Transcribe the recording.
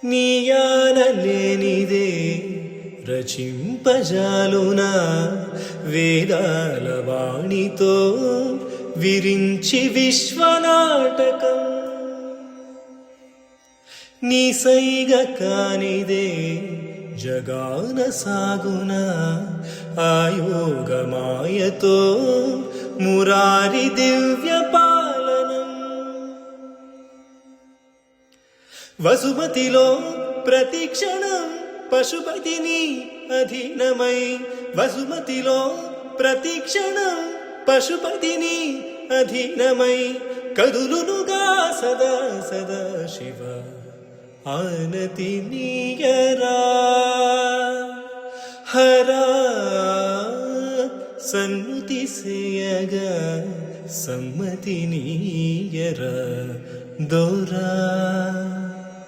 నీయాన లేనిదే రచింపజాలునా వేదాల వాణితో విరించి విశ్వనాటకం. నీ సైగ కానిదే జగాన సాగునా ఆయోగమాయతో మురారి దివ్య పాలనం. వసుమతిలో ప్రతిక్షణం పశుపతిని అధీనమై, వసుమతిలో ప్రతిక్షణం పశుపతిని అధీనమై కదులునుగా సదా సదా శివ ఆనతి నీయరా. హరా సన్నుతి సేయగా సమ్మతి నీయరా దోరా.